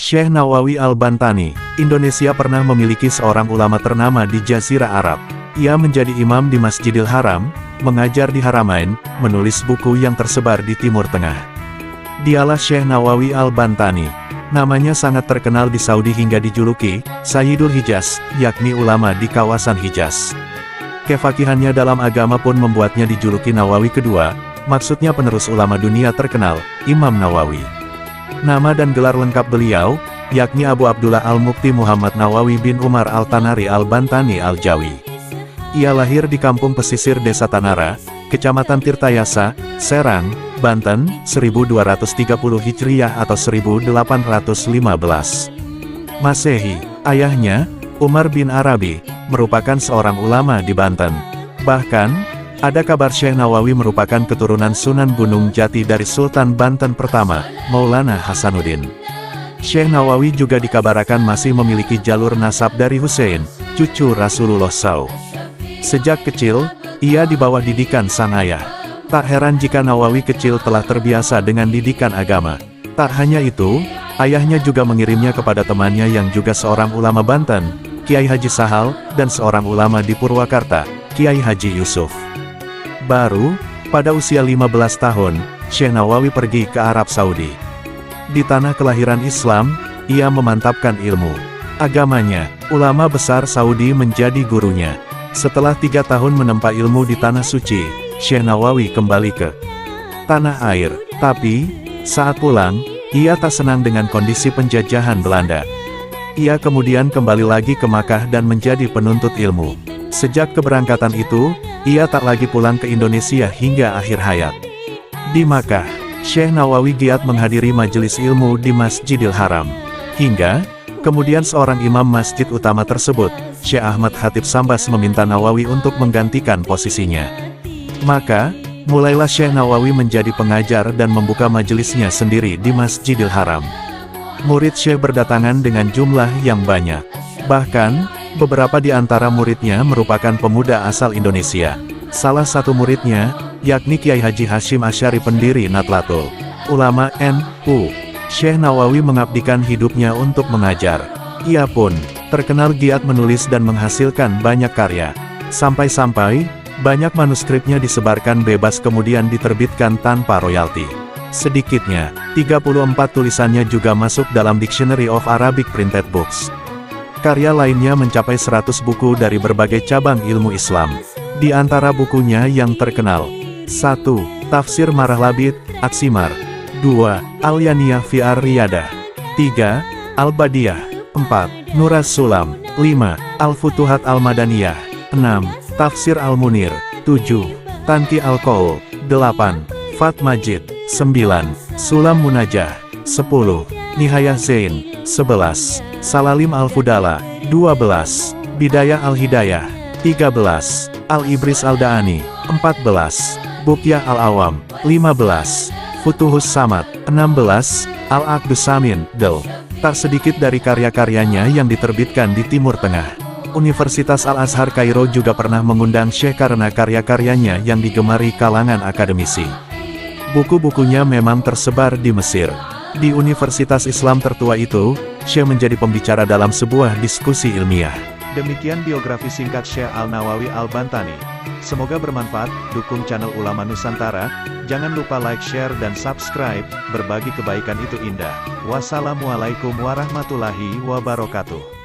Syekh Nawawi Al-Bantani, Indonesia pernah memiliki seorang ulama ternama di Jazirah Arab. Ia menjadi imam di Masjidil Haram, mengajar di Haramain, menulis buku yang tersebar di Timur Tengah. Dialah Syekh Nawawi Al-Bantani. Namanya sangat terkenal di Saudi hingga dijuluki Sayyidul Hijaz, yakni ulama di kawasan Hijaz. Kefakihannya dalam agama pun membuatnya dijuluki Nawawi kedua, maksudnya penerus ulama dunia terkenal, Imam Nawawi. Nama dan gelar lengkap beliau, yakni Abu Abdullah Al-Mukti Muhammad Nawawi bin Umar Al-Tanari Al-Bantani Al-Jawi. Ia lahir di kampung pesisir Desa Tanara, Kecamatan Tirtayasa, Serang, Banten, 1230 Hijriah atau 1815 Masehi. Ayahnya, Umar bin Arabi, merupakan seorang ulama di Banten. Bahkan, ada kabar Syekh Nawawi merupakan keturunan Sunan Gunung Jati dari Sultan Banten pertama, Maulana Hasanuddin. Syekh Nawawi juga dikabarkan masih memiliki jalur nasab dari Hussein, cucu Rasulullah SAW. Sejak kecil, ia di bawah didikan sang ayah. Tak heran jika Nawawi kecil telah terbiasa dengan didikan agama. Tak hanya itu, ayahnya juga mengirimnya kepada temannya yang juga seorang ulama Banten, Kiai Haji Sahal, dan seorang ulama di Purwakarta, Kiai Haji Yusuf. Baru, pada usia 15 tahun, Syekh Nawawi pergi ke Arab Saudi. Di tanah kelahiran Islam, ia memantapkan ilmu agamanya. Ulama besar Saudi menjadi gurunya. Setelah 3 tahun menempa ilmu di Tanah Suci, Syekh Nawawi kembali ke tanah air. Tapi, saat pulang, ia tak senang dengan kondisi penjajahan Belanda. Ia kemudian kembali lagi ke Makkah dan menjadi penuntut ilmu. Sejak keberangkatan itu, ia tak lagi pulang ke Indonesia hingga akhir hayat. Di Makkah, Syekh Nawawi giat menghadiri majelis ilmu di Masjidil Haram. Hingga, kemudian seorang imam masjid utama tersebut, Syekh Ahmad Khatib Sambas meminta Nawawi untuk menggantikan posisinya. Maka, mulailah Syekh Nawawi menjadi pengajar dan membuka majelisnya sendiri di Masjidil Haram. Murid Syekh berdatangan dengan jumlah yang banyak. Bahkan, beberapa di antara muridnya merupakan pemuda asal Indonesia. Salah satu muridnya, yakni Kiai Haji Hashim Asy'ari pendiri Nahdlatul Ulama NU. Syekh Nawawi mengabdikan hidupnya untuk mengajar. Ia pun terkenal giat menulis dan menghasilkan banyak karya. Sampai-sampai, banyak manuskripnya disebarkan bebas kemudian diterbitkan tanpa royalti. Sedikitnya, 34 tulisannya juga masuk dalam Dictionary of Arabic Printed Books. Karya lainnya mencapai 100 buku dari berbagai cabang ilmu Islam. Di antara bukunya yang terkenal: 1. Tafsir Marah Labid, Atsimar. 2. Al-Yaniyah fi Ar-Riyadah. 3. Al-Badiyah. 4. Nuras Sulam. 5. Al-Futuhat Al-Madaniyah. 6. Tafsir Al-Munir. 7. Tanki Al-Qaul. 8. Fat Majid. 9. Sulam Munajah. 10. Nihayah Zain. 11. Salalim Al-Fudala. 12. Bidayah Al-Hidayah. 13. Al-Ibris Al-Da'ani. 14. Bukyah Al-Awam. 15. Futuhus Samad. 16. Al-Aqdus Samin. Tak sedikit dari karya-karyanya yang diterbitkan di Timur Tengah. Universitas Al-Azhar Kairo juga pernah mengundang Syekh karena karya-karyanya yang digemari kalangan akademisi. Buku-bukunya memang tersebar di Mesir. Di Universitas Islam tertua itu, Syekh menjadi pembicara dalam sebuah diskusi ilmiah. Demikian biografi singkat Syekh Al-Nawawi Al-Bantani. Semoga bermanfaat. Dukung channel Ulama Nusantara. Jangan lupa like, share, dan subscribe. Berbagi kebaikan itu indah. Wassalamualaikum warahmatullahi wabarakatuh.